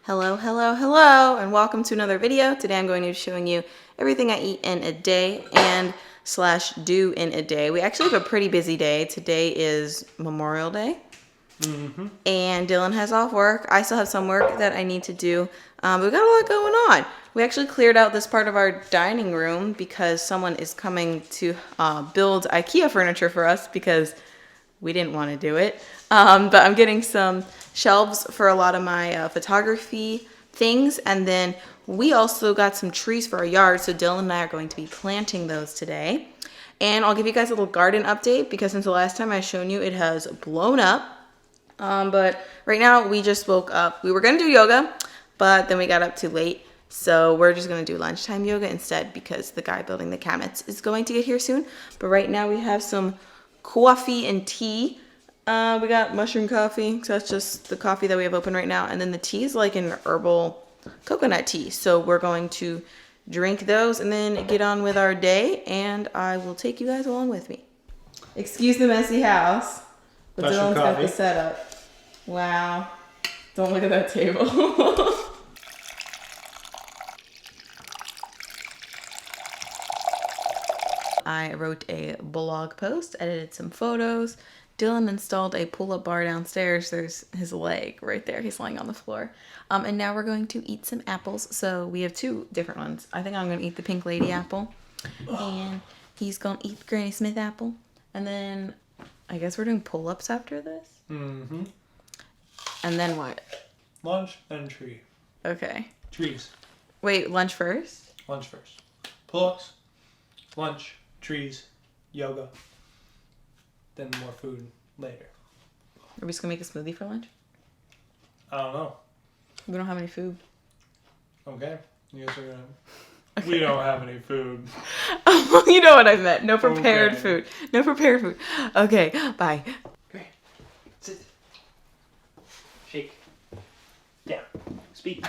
Hello, hello, hello, and welcome to another video. Today I'm going to be showing you everything I eat in a day and slash do in a day. We actually have a pretty busy day. Today is Memorial Day. And Dylan has off work. I still have some work that I need to do. But we've got a lot going on. We actually cleared out this part of our dining room because someone is coming to build IKEA furniture for us because we didn't want to do it. But I'm getting some shelves for a lot of my photography things. And then we also got some trees for our yard. So Dylan and I are going to be planting those today. And I'll give you guys a little garden update because since the last time I've shown you, it has blown up. But right now we just woke up. We were going to do yoga, but then we got up too late. So we're just going to do lunchtime yoga instead because the guy building the cabinets is going to get here soon. But right now we have some coffee and tea. We got mushroom coffee. So that's just the coffee that we have open right now. And then the tea is like an herbal coconut tea. So we're going to drink those and then get on with our day. And I will take you guys along with me. Excuse the messy house. But Dylan's got the setup. Wow. Don't look at that table. I wrote a blog post, edited some photos. Dylan installed a pull-up bar downstairs. There's his leg right there. He's laying on the floor. And now we're going to eat some apples. So we have two different ones. I think I'm going to eat the pink lady apple. And he's going to eat Granny Smith apple. And then I guess we're doing pull-ups after this. Mm-hmm. And then what? Lunch and tree. Okay. Trees. Wait, lunch first? Lunch first. Pull-ups, lunch, trees, yoga. Then more food later. Are we just going to make a smoothie for lunch? I don't know. We don't have any food. Okay. You guys are gonna... Okay. We don't have any food. You know what I meant. No prepared food. No prepared food. Okay, bye. Great. Sit. Shake. Down. Speak.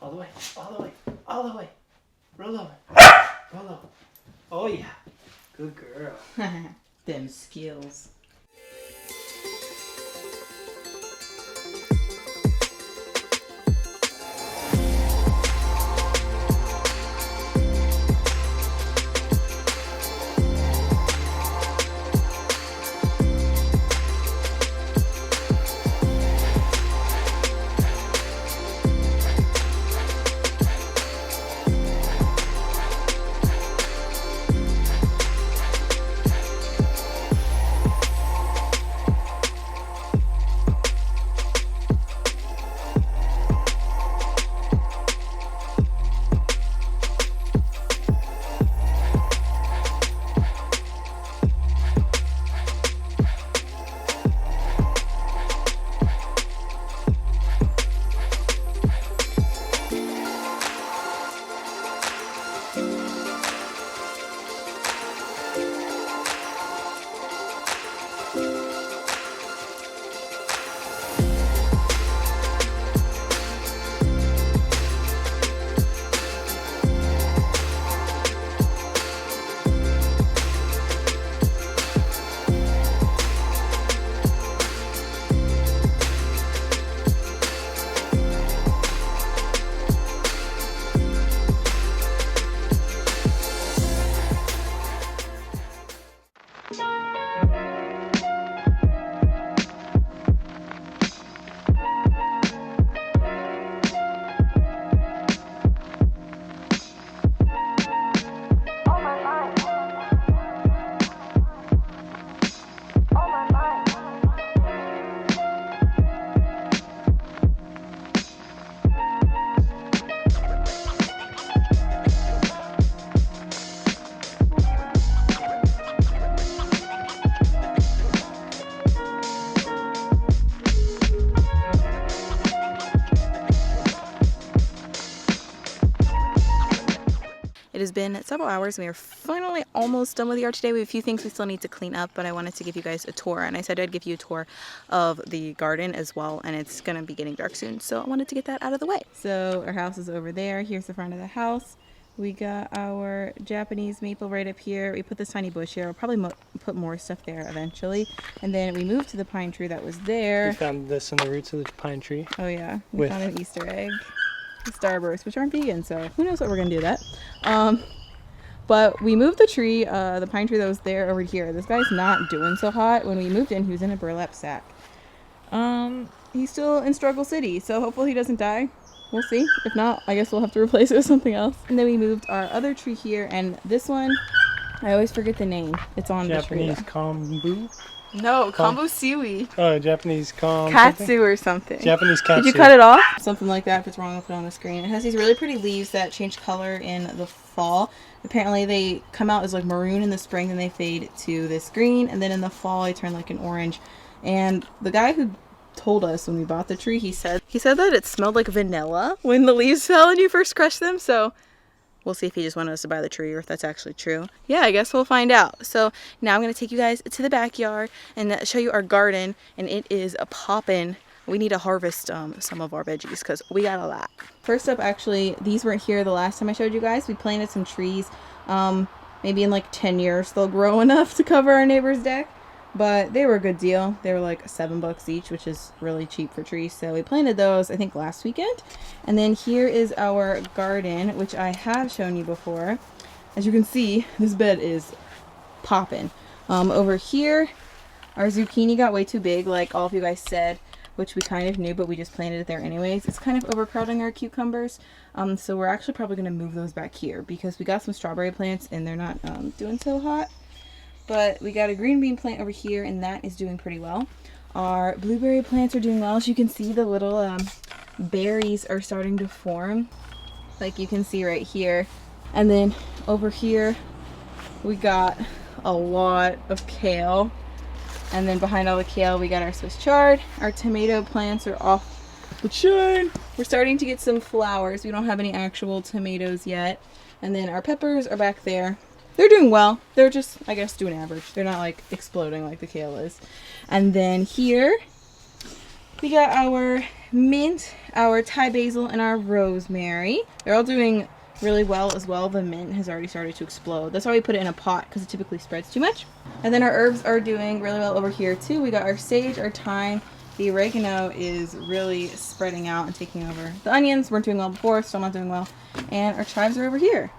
All the way. All the way. All the way. Roll over. Roll over. Oh yeah. Good girl. Them skills. It has been several hours and we are finally almost done with the yard today. We have a few things we still need to clean up, but I wanted to give you guys a tour. And I said I'd give you a tour of the garden as well, and it's going to be getting dark soon. So I wanted to get that out of the way. So our house is over there. Here's the front of the house. We got our Japanese maple right up here. We put this tiny bush here. We'll probably put more stuff there eventually. And then we moved to the pine tree that was there. We found this in the roots of the pine tree. Oh yeah, we found an Easter egg. The starburst, which aren't vegan, so who knows what we're gonna do with that. But we moved the tree, the pine tree that was there over here. This guy's not doing so hot. When we moved in, he was in a burlap sack. He's still in Struggle City, so hopefully he doesn't die. We'll see. If not, I guess we'll have to replace it with something else. And then we moved our other tree here, and this one, I always forget the name. It's on Japanese the tree. kombu? No, kombu seaweed. Oh, Japanese KatSURA or something. Japanese KatSURA. Did you cut it off? Something like that. If it's wrong, I'll put it on the screen. It has these really pretty leaves that change color in the fall. Apparently they come out as like maroon in the spring, and they fade to this green, and then in the fall they turn like an orange. And the guy who told us when we bought the tree, he said that it smelled like vanilla when the leaves fell and you first crushed them. So we'll see if he just wanted us to buy the tree or if that's actually true. Yeah, I guess we'll find out. So now I'm going to take you guys to the backyard and show you our garden, and it is a poppin'. We need to harvest some of our veggies because we got a lot. First up, actually, these weren't here the last time I showed you guys. We planted some trees. Maybe in like 10 years they'll grow enough to cover our neighbor's deck. But they were a good deal. They were like $7 each, which is really cheap for trees. So we planted those, I think, last weekend. And then here is our garden, which I have shown you before. As you can see, this bed is popping. Over here, our zucchini got way too big, like all of you guys said, which we kind of knew, but we just planted it there anyways. It's kind of overcrowding our cucumbers. So we're actually probably going to move those back here because we got some strawberry plants and they're not doing so hot. But we got a green bean plant over here, and that is doing pretty well. Our blueberry plants are doing well. As you can see, the little berries are starting to form, like you can see right here. And then over here, we got a lot of kale. And then behind all the kale, we got our Swiss chard. Our tomato plants are off the chain. We're starting to get some flowers. We don't have any actual tomatoes yet. And then our peppers are back there. They're doing well. They're just, I guess, doing average. They're not like exploding like the kale is. And then here we got our mint, our Thai basil, and our rosemary. They're all doing really well as well. The mint has already started to explode. That's why we put it in a pot, because it typically spreads too much. And then our herbs are doing really well over here too. We got our sage, our thyme. The oregano is really spreading out and taking over. The onions weren't doing well before, still not doing well. And our chives are over here.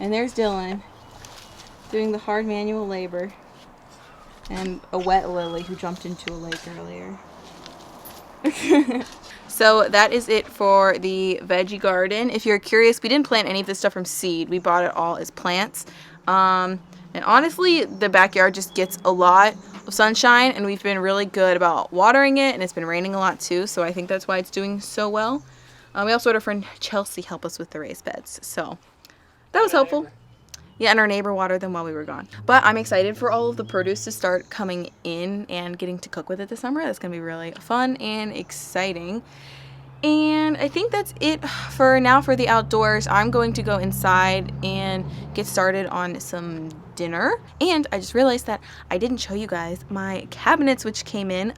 And there's Dylan doing the hard manual labor. And a wet lily who jumped into a lake earlier. So that is it for the veggie garden. If you're curious, we didn't plant any of this stuff from seed. We bought it all as plants. And honestly, the backyard just gets a lot of sunshine, and we've been really good about watering it, and it's been raining a lot too, so I think that's why it's doing so well. We also had our friend Chelsea help us with the raised beds, so that was helpful. Yeah, and our neighbor watered them while we were gone. But I'm excited for all of the produce to start coming in and getting to cook with it this summer. That's going to be really fun and exciting. And I think that's it for now for the outdoors. I'm going to go inside and get started on some dinner. And I just realized that I didn't show you guys my cabinets which came in.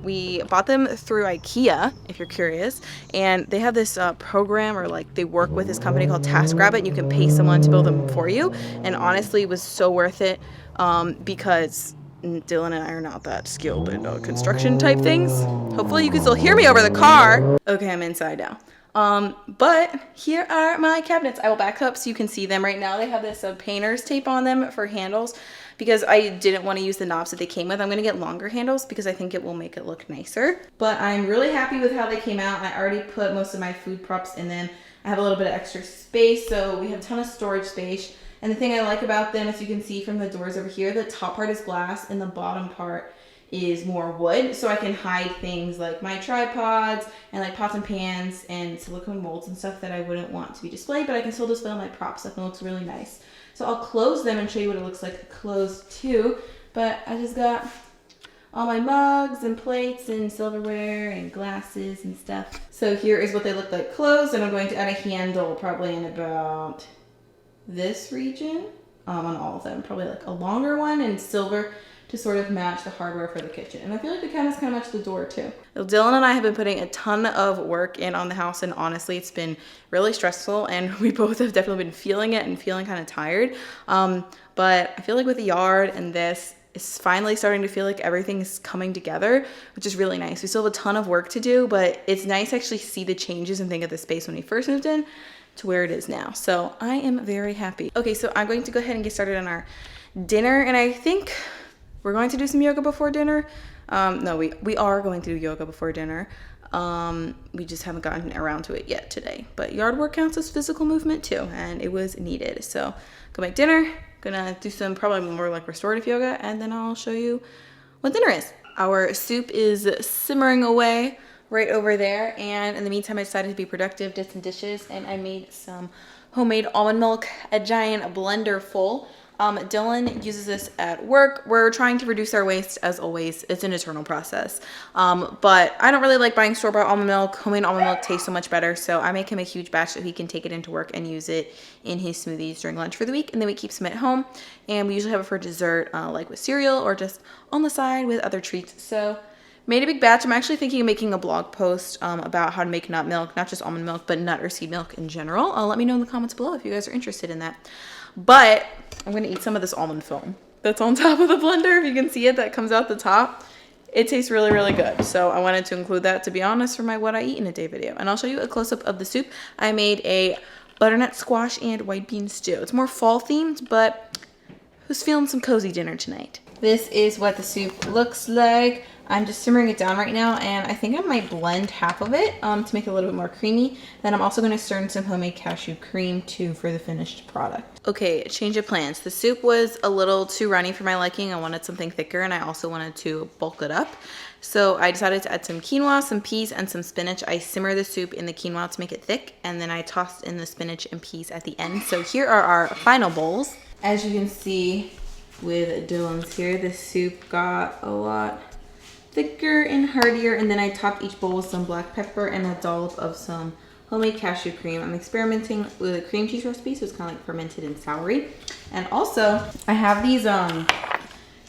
We bought them through IKEA, if you're curious, and they have this program, or like they work with this company called TaskRabbit, and you can pay someone to build them for you. And honestly, it was so worth it because Dylan and I are not that skilled in construction type things. Hopefully you can still hear me over the car. Okay, I'm inside now. But here are my cabinets. I will back up so you can see them. Right now they have this painter's tape on them for handles because I didn't want to use the knobs that they came with. I'm going to get longer handles because I think it will make it look nicer. But I'm really happy with how they came out. I already put most of my food props in them. I have a little bit of extra space, so we have a ton of storage space. And the thing I like about them, as you can see from the doors over here, the top part is glass and the bottom part is more wood, so I can hide things like my tripods and like pots and pans and silicone molds and stuff that I wouldn't want to be displayed, but I can still display all my prop stuff and it looks really nice. So I'll close them and show you what it looks like closed too. But I just got all my mugs and plates and silverware and glasses and stuff. So here is what they look like closed, and I'm going to add a handle probably in about this region on all of them. Probably like a longer one in silver to sort of match the hardware for the kitchen. And I feel like the cabinets kind of match the door too. Dylan and I have been putting a ton of work in on the house, and honestly, it's been really stressful, and we both have definitely been feeling it and feeling kind of tired. But I feel like with the yard and this, it's finally starting to feel like everything is coming together, which is really nice. We still have a ton of work to do, but it's nice to actually see the changes and think of the space when we first moved in to where it is now. So I am very happy. Okay, so I'm going to go ahead and get started on our dinner, and I think we're going to do some yoga before dinner. No, we are going to do yoga before dinner. We just haven't gotten around to it yet today. But yard work counts as physical movement too, and it was needed. So go make dinner. Gonna do some probably more like restorative yoga, and then I'll show you what dinner is. Our soup is simmering away right over there, and in the meantime I decided to be productive, did some dishes, and I made some homemade almond milk, a giant blender full. Dylan uses this at work. We're trying to reduce our waste, as always. It's an eternal process. But I don't really like buying store-bought almond milk. Homemade almond milk tastes so much better, so I make him a huge batch so he can take it into work and use it in his smoothies during lunch for the week, and then we keep some at home, and we usually have it for dessert, like with cereal or just on the side with other treats. So made a big batch. I'm actually thinking of making a blog post about how to make nut milk, not just almond milk, but nut or seed milk in general. Let me know in the comments below if you guys are interested in that. But I'm gonna eat some of this almond foam that's on top of the blender. If you can see it, that comes out the top. It tastes really, really good. So I wanted to include that, to be honest, for my what I eat in a day video. And I'll show you a close-up of the soup. I made a butternut squash and white bean stew. It's more fall themed, but who's feeling some cozy dinner tonight? This is what the soup looks like. I'm just simmering it down right now, and I think I might blend half of it to make it a little bit more creamy. Then I'm also going to stir in some homemade cashew cream too for the finished product. Okay, change of plans. The soup was a little too runny for my liking. I wanted something thicker, and I also wanted to bulk it up. So I decided to add some quinoa, some peas, and some spinach. I simmer the soup in the quinoa to make it thick, and then I tossed in the spinach and peas at the end. So here are our final bowls. As you can see with Dylan's here, the soup got a lot thicker and heartier, and then I topped each bowl with some black pepper and a dollop of some homemade cashew cream. I'm experimenting with a cream cheese recipe, so it's kind of like fermented and soury. And also, I have these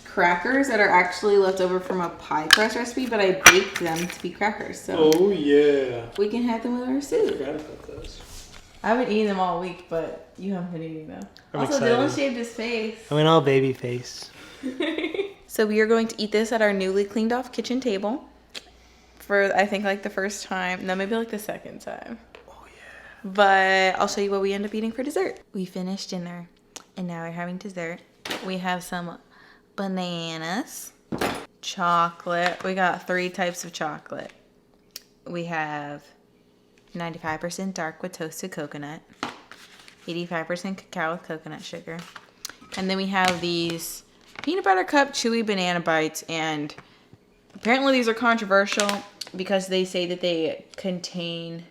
crackers that are actually left over from a pie crust recipe, but I baked them to be crackers. So oh yeah, we can have them with our soup. I forgot about those. I've been eating them all week, but you haven't been eating them. I'm also, excited. Dylan shaved his face. I went all baby face. So we are going to eat this at our newly cleaned off kitchen table for, I think, like the first time. No, maybe like the second time. Oh yeah. But I'll show you what we end up eating for dessert. We finished dinner, and now we're having dessert. We have some bananas, chocolate. We got 3 types of chocolate. We have 95% dark with toasted coconut, 85% cacao with coconut sugar. And then we have these peanut butter cup chewy banana bites, and apparently these are controversial because they say that they contain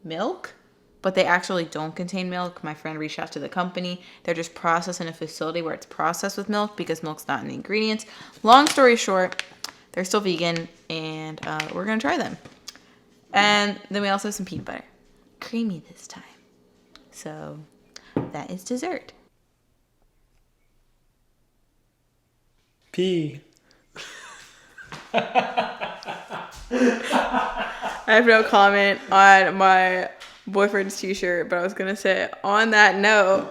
milk, but they actually don't contain milk. My friend reached out to the company. They're just processed in a facility where it's processed with milk because milk's not in the ingredients. Long story short, they're still vegan, and we're gonna try them. And then we also have some peanut butter. Creamy this time. So that is dessert. P. I have no comment on my boyfriend's t-shirt, but I was gonna say, on that note,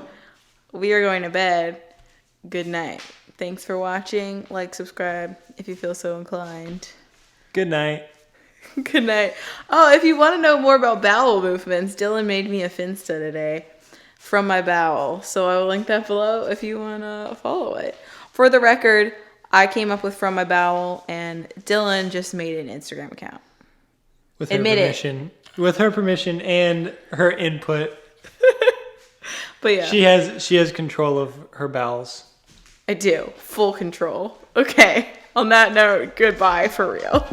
we are going to bed. Good night. Thanks for watching. Like, subscribe if you feel so inclined. Good night. Good night. Oh, if you want to know more about bowel movements, Dylan made me a Finsta today from my bowel. So I will link that below if you want to follow it. For the record, I came up with From My Bowel, and Dylan just made an Instagram account. With her permission. With her permission and her input. But yeah. She has control of her bowels. I do. Full control. Okay. On that note, goodbye for real.